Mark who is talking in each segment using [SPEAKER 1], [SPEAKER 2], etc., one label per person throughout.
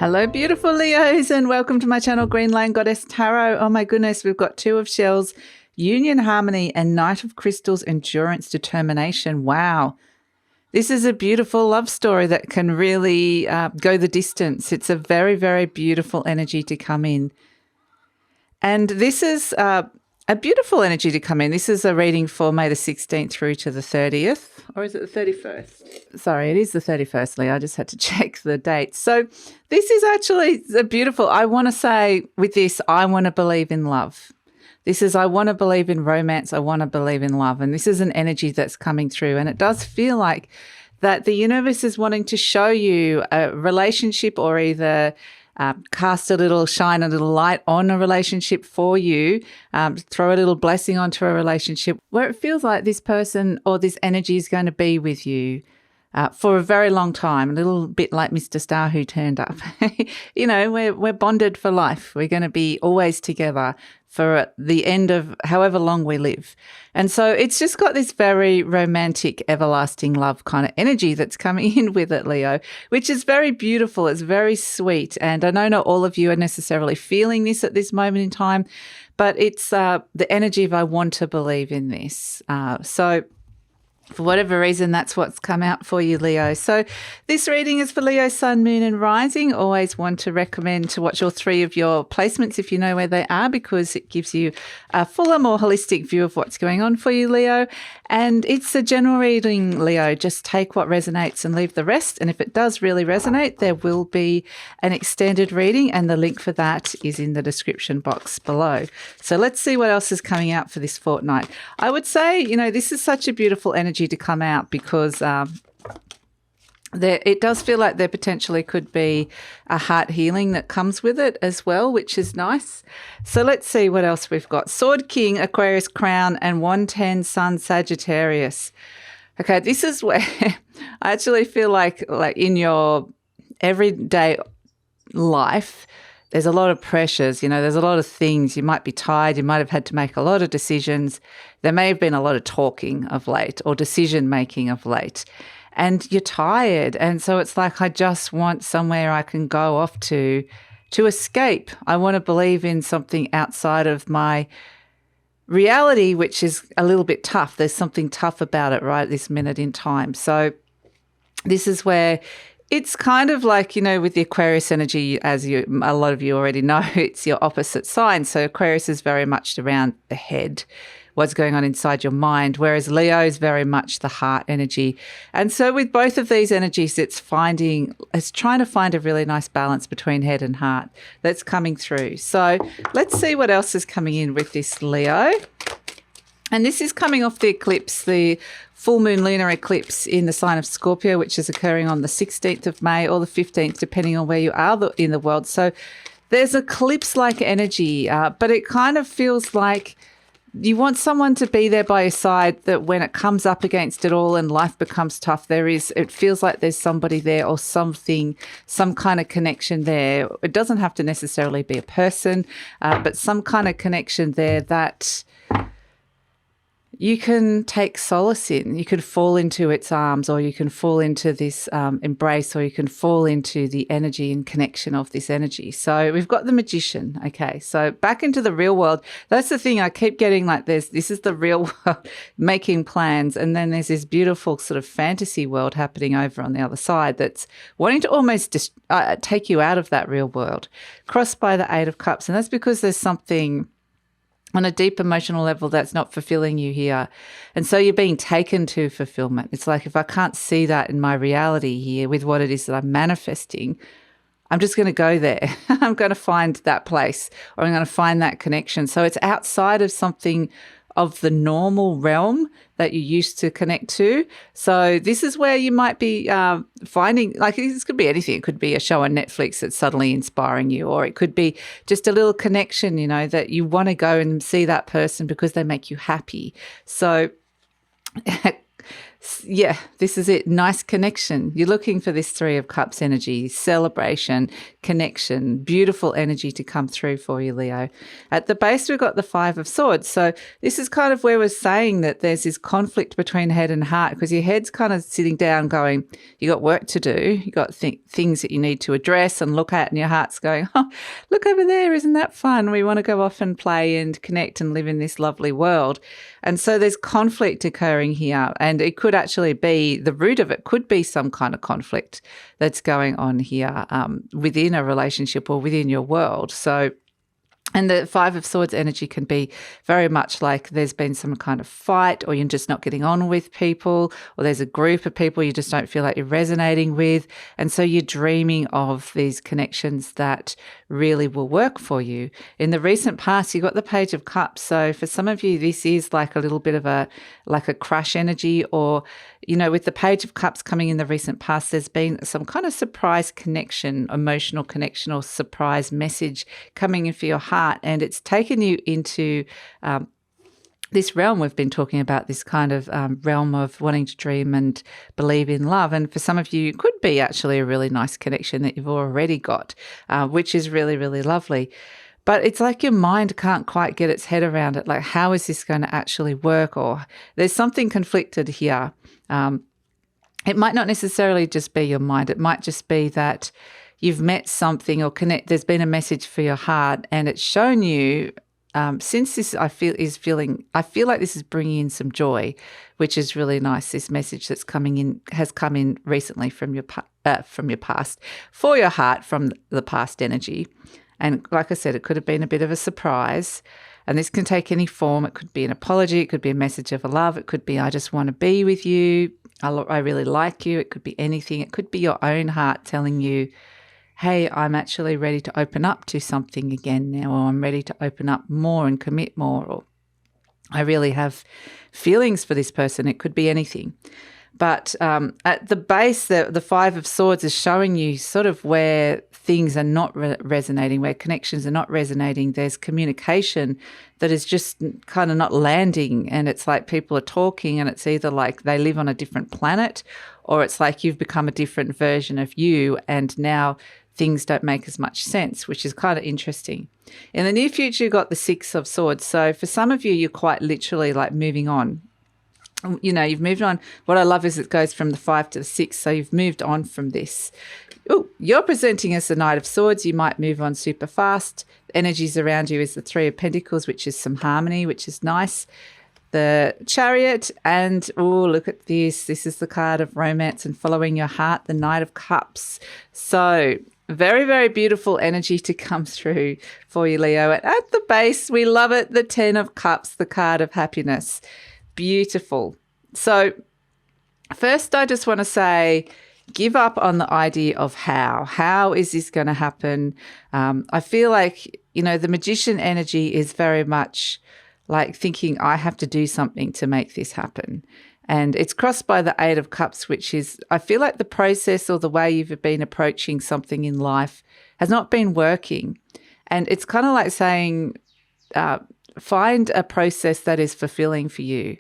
[SPEAKER 1] Hello, beautiful Leos, and welcome to my channel, GreenLion Goddess Tarot. Oh my goodness, we've got Two of Shells, Union, Harmony, and Knight of Crystals, Endurance, Determination. Wow. This is a beautiful love story that can really go the distance. It's a very, very beautiful energy to come in. And this is a beautiful energy to come in. This is a reading for May the 16th through to the 30th. Or is it the 31st? Sorry, it is the 31st, Lee. I just had to check the date. So this is actually a beautiful, I want to say with this, I want to believe in love. This is, I want to believe in romance. I want to believe in love. And this is an energy that's coming through. And it does feel like that the universe is wanting to show you a relationship, or either shine a little light on a relationship for you, throw a little blessing onto a relationship where it feels like this person or this energy is going to be with you for a very long time, a little bit like Mr. Star who turned up. You know, we're bonded for life. We're going to be always together for the end of however long we live. And so it's just got this very romantic, everlasting love kind of energy that's coming in with it, Leo, which is very beautiful. It's very sweet. And I know not all of you are necessarily feeling this at this moment in time, but it's the energy of I want to believe in this. So for whatever reason, that's what's come out for you, Leo. So this reading is for Leo, Sun, Moon and Rising. Always want to recommend to watch all three of your placements if you know where they are, because it gives you a fuller, more holistic view of what's going on for you, Leo. And it's a general reading, Leo. Just take what resonates and leave the rest. And if it does really resonate, there will be an extended reading, and the link for that is in the description box below. So let's see what else is coming out for this fortnight. I would say, you know, this is such a beautiful energy to come out, because it does feel like there potentially could be a heart healing that comes with it as well, which is nice. So let's see what else we've got. Sword King, Aquarius Crown, and 110 Sun, Sagittarius. Okay, this is where I actually feel like in your everyday life, there's a lot of pressures, you know, there's a lot of things. You might be tired. You might have had to make a lot of decisions. There may have been a lot of talking of late, or decision making of late, and you're tired. And so it's like, I just want somewhere I can go off to escape. I want to believe in something outside of my reality, which is a little bit tough. There's something tough about it right at this minute in time. So this is where it's kind of like, you know, with the Aquarius energy, as a lot of you already know, it's your opposite sign. So Aquarius is very much around the head, what's going on inside your mind, whereas Leo is very much the heart energy. And so with both of these energies, it's trying to find a really nice balance between head and heart that's coming through. So let's see what else is coming in with this, Leo. And this is coming off the eclipse, the full moon lunar eclipse in the sign of Scorpio, which is occurring on the 16th of May or the 15th, depending on where you are in the world. So there's eclipse-like energy, but it kind of feels like you want someone to be there by your side, that when it comes up against it all and life becomes tough, it feels like there's somebody there, or something, some kind of connection there. It doesn't have to necessarily be a person, but some kind of connection there that you can take solace in. You can fall into its arms, or you can fall into this embrace, or you can fall into the energy and connection of this energy. So we've got the Magician. Okay, so back into the real world. That's the thing I keep getting, like this is the real world making plans, and then there's this beautiful sort of fantasy world happening over on the other side that's wanting to almost take you out of that real world. Crossed by the Eight of Cups, and that's because there's something on a deep emotional level that's not fulfilling you here. And so you're being taken to fulfillment. It's like, if I can't see that in my reality here with what it is that I'm manifesting, I'm just going to go there. I'm going to find that place, or I'm going to find that connection. So it's outside of something of the normal realm that you used to connect to. So this is where you might be finding, like, this could be anything. It could be a show on Netflix that's suddenly inspiring you, or it could be just a little connection, you know, that you want to go and see that person because they make you happy. So Yeah, this is it. Nice connection. You're looking for this Three of Cups energy, celebration, connection, beautiful energy to come through for you, Leo. At the base, we've got the Five of Swords. So this is kind of where we're saying that there's this conflict between head and heart, because your head's kind of sitting down going, you got work to do. You got things that you need to address and look at, and your heart's going, oh, look over there. Isn't that fun? We want to go off and play and connect and live in this lovely world. And so there's conflict occurring here, and it could actually be, the root of it could be some kind of conflict that's going on here within a relationship or within your world. So, and the Five of Swords energy can be very much like there's been some kind of fight, or you're just not getting on with people, or there's a group of people you just don't feel like you're resonating with. And so you're dreaming of these connections that really will work for you. In the recent past, you got the Page of Cups. So for some of you, this is like a little bit of a crush energy, or, you know, with the Page of Cups coming in the recent past, there's been some kind of surprise connection, emotional connection, or surprise message coming in for your heart. And it's taken you into this realm we've been talking about, this kind of realm of wanting to dream and believe in love. And for some of you, it could be actually a really nice connection that you've already got, which is really, really lovely. But it's like your mind can't quite get its head around it. Like, how is this going to actually work? Or there's something conflicted here. It might not necessarily just be your mind. It might just be that you've met something or there's been a message for your heart, and it's shown you, since this I feel like this is bringing in some joy, which is really nice. This message that's coming in has come in recently from your past for your heart, from the past energy. And like I said, it could have been a bit of a surprise. And this can take any form. It could be an apology. It could be a message of love. It could be, I just want to be with you. I really like you. It could be anything. It could be your own heart telling you, hey, I'm actually ready to open up to something again now, or I'm ready to open up more and commit more, or I really have feelings for this person. It could be anything. But at the base, the Five of Swords is showing you sort of where things are not resonating, where connections are not resonating. There's communication that is just kind of not landing, and it's like people are talking, and it's either like they live on a different planet, or it's like you've become a different version of you, and now things don't make as much sense, which is kind of interesting. In the near future, you've got the Six of Swords. So for some of you, you're quite literally like moving on. You know, you've moved on. What I love is it goes from the 5 to the 6. So you've moved on from this. Oh, you're presenting as the Knight of Swords. You might move on super fast. The energies around you is the Three of Pentacles, which is some harmony, which is nice. The Chariot, and oh, look at this. This is the card of romance and following your heart, the Knight of Cups. So very, very beautiful energy to come through for you, Leo. And at the base, we love it. The 10 of Cups, the card of happiness. Beautiful. So first, I just want to say, give up on the idea of how. How is this going to happen? I feel like, you know, the Magician energy is very much like thinking, I have to do something to make this happen. And it's crossed by the 8 of Cups, which is, I feel like the process or the way you've been approaching something in life has not been working. And it's kind of like saying, find a process that is fulfilling for you,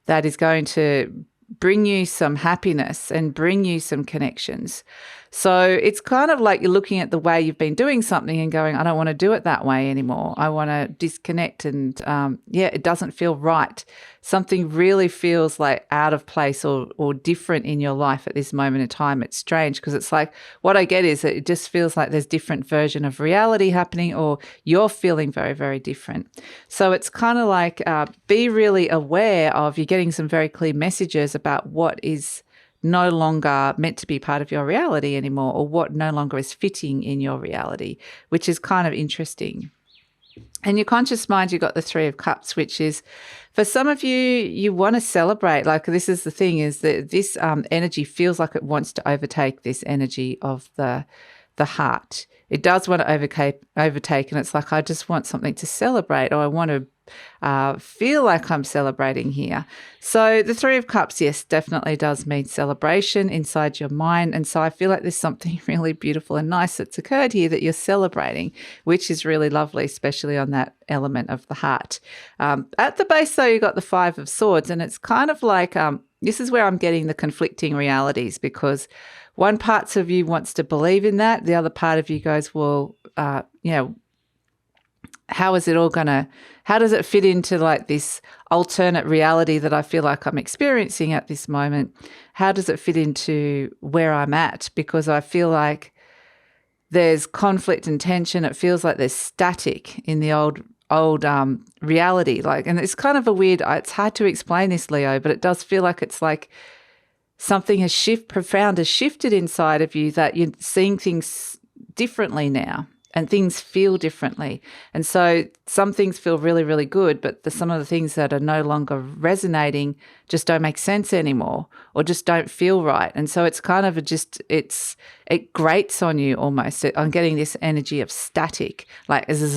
[SPEAKER 1] that is going to bring you some happiness and bring you some connections. So it's kind of like you're looking at the way you've been doing something and going, I don't want to do it that way anymore. I want to disconnect, and it doesn't feel right. Something really feels like out of place or different in your life at this moment in time. It's strange because it's like, what I get is that it just feels like there's different version of reality happening, or you're feeling very, very different. So it's kind of like be really aware of, you're getting some very clear messages about what is no longer meant to be part of your reality anymore, or what no longer is fitting in your reality, which is kind of interesting. And your conscious mind, you've got the 3 of Cups, which is, for some of you, you want to celebrate. Like, this is the thing, is that this energy feels like it wants to overtake this energy of the heart. It does want to overtake, and it's like, I just want something to celebrate, or I want to feel like I'm celebrating here. So the 3 of Cups, yes, definitely does mean celebration inside your mind. And so I feel like there's something really beautiful and nice that's occurred here that you're celebrating, which is really lovely, especially on that element of the heart. At the base, though, you've got the 5 of Swords, and it's kind of like this is where I'm getting the conflicting realities, because one part of you wants to believe in that. The other part of you goes, well, how is it all how does it fit into like this alternate reality that I feel like I'm experiencing at this moment? How does it fit into where I'm at? Because I feel like there's conflict and tension. It feels like there's static in the old reality. And it's kind of it's hard to explain this, Leo, but it does feel like it's like something profound has shifted inside of you, that you're seeing things differently now. And things feel differently. And so some things feel really, really good, but some of the things that are no longer resonating just don't make sense anymore, or just don't feel right. And so it's kind of it grates on you almost. I'm getting this energy of static, like they're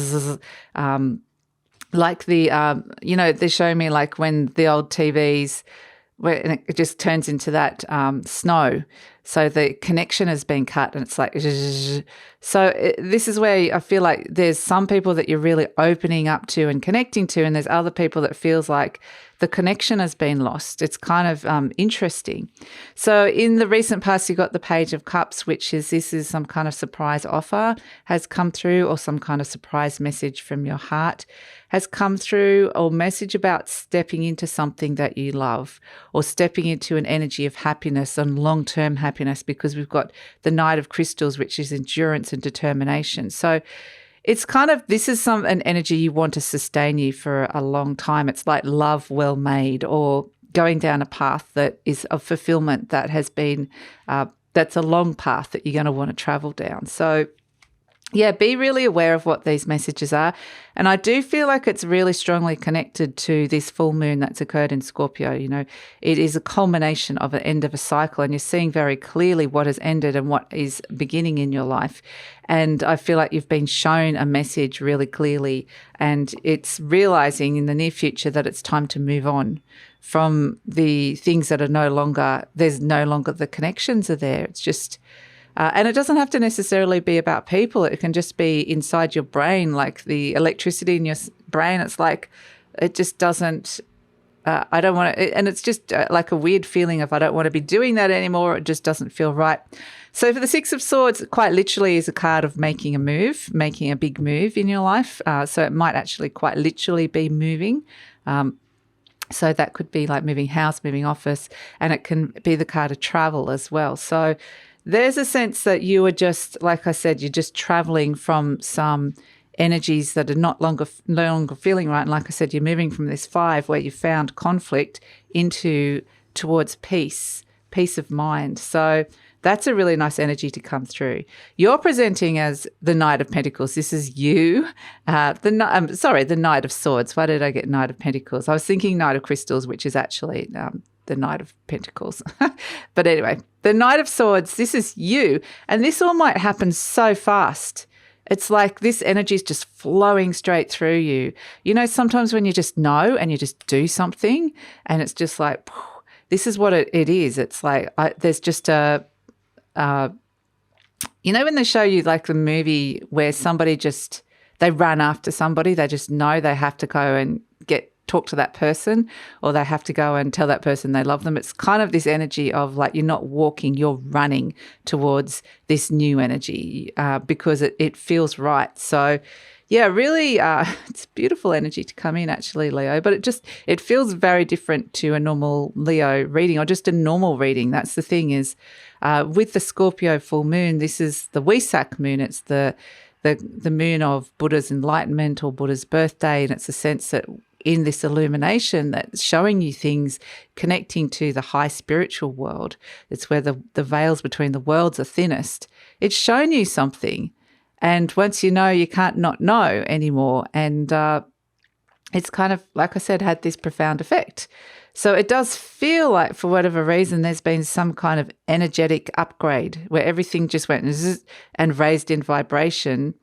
[SPEAKER 1] showing me like when the old TVs, where it just turns into that snow. So the connection has been cut, and it's like, so this is where I feel like there's some people that you're really opening up to and connecting to, and there's other people that feels like the connection has been lost. It's kind of interesting. So in the recent past, you got the Page of Cups, which is some kind of surprise offer has come through, or some kind of surprise message from your heart has come through, or message about stepping into something that you love, or stepping into an energy of happiness and long-term happiness, because we've got the Knight of Crystals, which is endurance and determination. So it's kind of, this is an energy you want to sustain you for a long time. It's like love well made, or going down a path that is of fulfillment that has been, that's a long path that you're going to want to travel down. So yeah, be really aware of what these messages are. And I do feel like it's really strongly connected to this full moon that's occurred in Scorpio. It is a culmination of an end of a cycle, and you're seeing very clearly what has ended and what is beginning in your life. And I feel like you've been shown a message really clearly, and it's realizing in the near future that it's time to move on from the things that are there's no longer the connections are there. It's just... and it doesn't have to necessarily be about people. It can just be inside your brain, like the electricity in your brain. It's like it just doesn't I don't want to – and it's just like a weird feeling of I don't want to be doing that anymore. It just doesn't feel right. So for the Six of Swords, quite literally is a card of making a move, making a big move in your life. So it might actually quite literally be moving. So that could be like moving house, moving office, and it can be the card of travel as well. So there's a sense that you are just, like I said, you're just traveling from some energies that are no longer feeling right. And like I said, you're moving from this 5 where you found conflict towards peace of mind. So that's a really nice energy to come through. You're presenting as the Knight of Pentacles. This is you. The Knight of Swords. Why did I get Knight of Pentacles? I was thinking Knight of Crystals, which is actually the Knight of Pentacles. But anyway, the Knight of Swords, this is you. And this all might happen so fast. It's like this energy is just flowing straight through you. You know, sometimes when you just know and you just do something and it's just like, this is what it is. It's like there's just a, you know, when they show you like the movie where somebody they run after somebody, they just know they have to go and talk to that person, or they have to go and tell that person they love them. It's kind of this energy of like you're not walking, you're running towards this new energy because it feels right. So yeah, really it's beautiful energy to come in actually, Leo, but it feels very different to a normal Leo reading or just a normal reading. That's the thing is with the Scorpio full moon, this is the Wesak moon. It's the moon of Buddha's enlightenment or Buddha's birthday, and it's a sense that in this illumination that's showing you things connecting to the high spiritual world. It's where the veils between the worlds are thinnest. It's shown you something. And once you know, you can't not know anymore. And it's kind of, like I said, had this profound effect. So it does feel like for whatever reason there's been some kind of energetic upgrade where everything just went zzz and raised in vibration.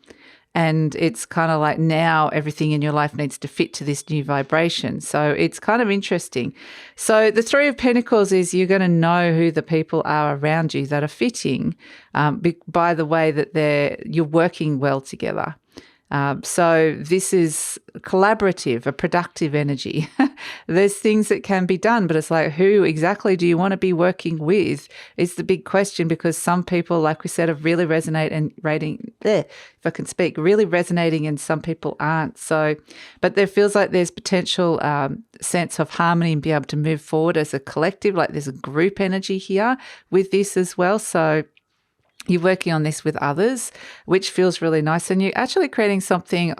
[SPEAKER 1] And it's kind of like now everything in your life needs to fit to this new vibration. So it's kind of interesting. So the Three of Pentacles is you're going to know who the people are around you that are fitting by the way that you're working well together. So this is collaborative, a productive energy. There's things that can be done, but it's like, who exactly do you want to be working with is the big question, because some people, like we said, are really really resonating, and some people aren't. So, but there feels like there's potential sense of harmony and be able to move forward as a collective, like there's a group energy here with this as well. So you're working on this with others, which feels really nice. And you're actually creating something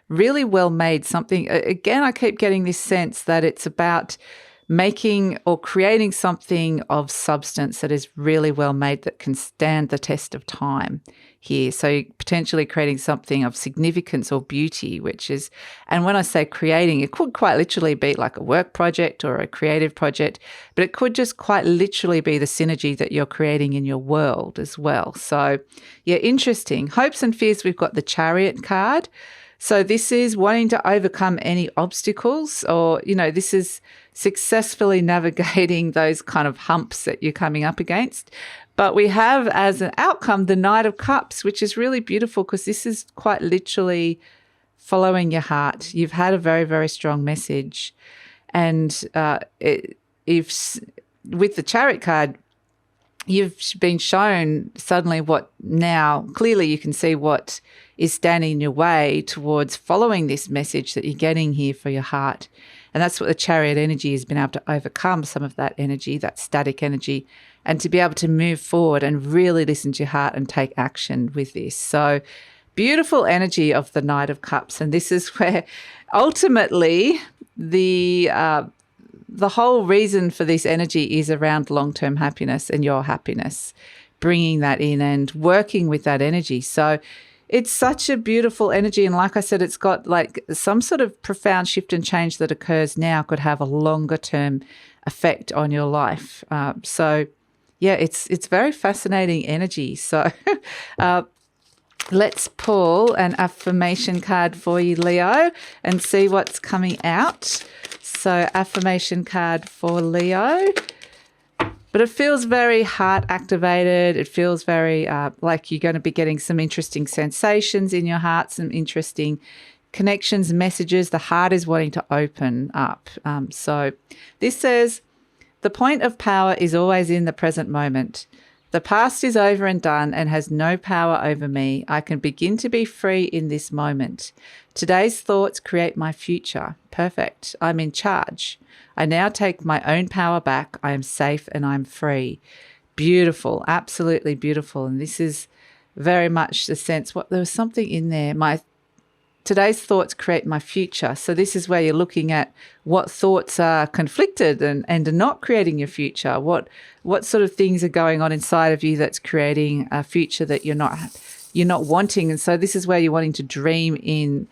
[SPEAKER 1] really well made, something, again, I keep getting this sense that it's about making or creating something of substance that is really well made that can stand the test of time here. So potentially creating something of significance or beauty, which is, and when I say creating, it could quite literally be like a work project or a creative project, but it could just quite literally be the synergy that you're creating in your world as well. So yeah, interesting. Hopes and fears, we've got the Chariot card. So this is wanting to overcome any obstacles, or, this is successfully navigating those kind of humps that you're coming up against. But we have as an outcome the Knight of Cups, which is really beautiful because this is quite literally following your heart. You've had a very, very strong message. And if with the Chariot card, you've been shown suddenly what now, clearly you can see what is standing in your way towards following this message that you're getting here for your heart. And that's what the Chariot energy has been able to overcome, some of that energy, that static energy, and to be able to move forward and really listen to your heart and take action with this. So beautiful energy of the Knight of Cups. And this is where ultimately the whole reason for this energy is around long-term happiness and your happiness, bringing that in and working with that energy. So it's such a beautiful energy. And like I said, it's got like some sort of profound shift and change that occurs now could have a longer term effect on your life. So yeah, it's very fascinating energy. So let's pull an affirmation card for you, Leo, and see what's coming out. So affirmation card for Leo. But it feels very heart activated. It feels very like you're going to be getting some interesting sensations in your heart, some interesting connections, messages. The heart is wanting to open up. So this says, the point of power is always in the present moment. The past is over and done and has no power over me. I can begin to be free in this moment. Today's thoughts create my future. Perfect. I'm in charge. I now take my own power back. I am safe and I'm free. Beautiful. Absolutely beautiful. And this is very much the sense, there was something in there. Today's thoughts create my future. So this is where you're looking at what thoughts are conflicted and are not creating your future. What sort of things are going on inside of you that's creating a future that you're not wanting. And so this is where you're wanting to dream in.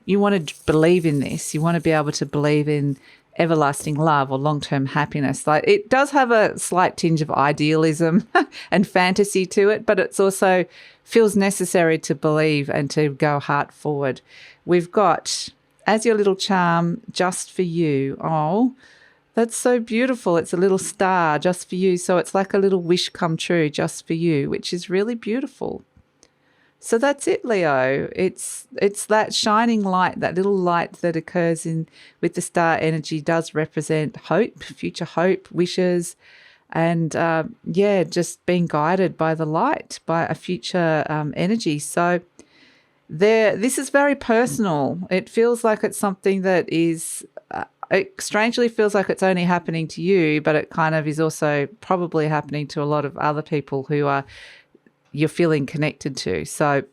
[SPEAKER 1] You want to believe in this. You want to be able to believe in everlasting love or long-term happiness. Like, it does have a slight tinge of idealism and fantasy to it, but it's also feels necessary to believe and to go heart forward. We've got, as your little charm, just for you. Oh, that's so beautiful. It's a little star just for you. So it's like a little wish come true just for you, which is really beautiful. So that's it, Leo. It's that shining light, that little light that occurs with the star energy does represent hope, future hope, wishes, and just being guided by the light, by a future energy. So this is very personal. It feels like it's something that is, it strangely feels like it's only happening to you, but it kind of is also probably happening to a lot of other people who you're feeling connected to. So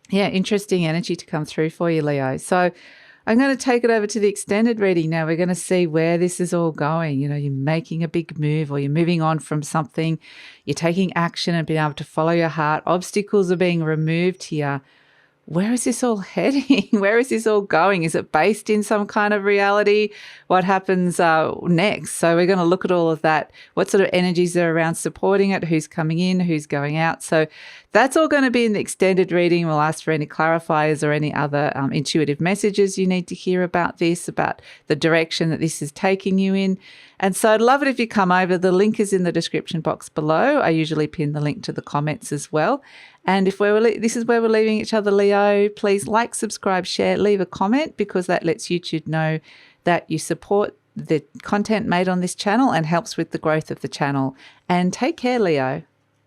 [SPEAKER 1] yeah, interesting energy to come through for you, Leo. So I'm going to take it over to the extended reading now. We're going to see where this is all going. You know, you're making a big move or you're moving on from something. You're taking action and being able to follow your heart. Obstacles are being removed here. Where is this all heading? Where is this all going? Is it based in some kind of reality? What happens next? So we're going to look at all of that. What sort of energies are around supporting it? Who's coming in? Who's going out? So that's all going to be in the extended reading. We'll ask for any clarifiers or any other intuitive messages you need to hear about this, about the direction that this is taking you in. And so I'd love it if you come over. The link is in the description box below. I usually pin the link to the comments as well. And if this is where we're leaving each other, Leo, please like, subscribe, share, leave a comment, because that lets YouTube know that you support the content made on this channel and helps with the growth of the channel. And take care, Leo.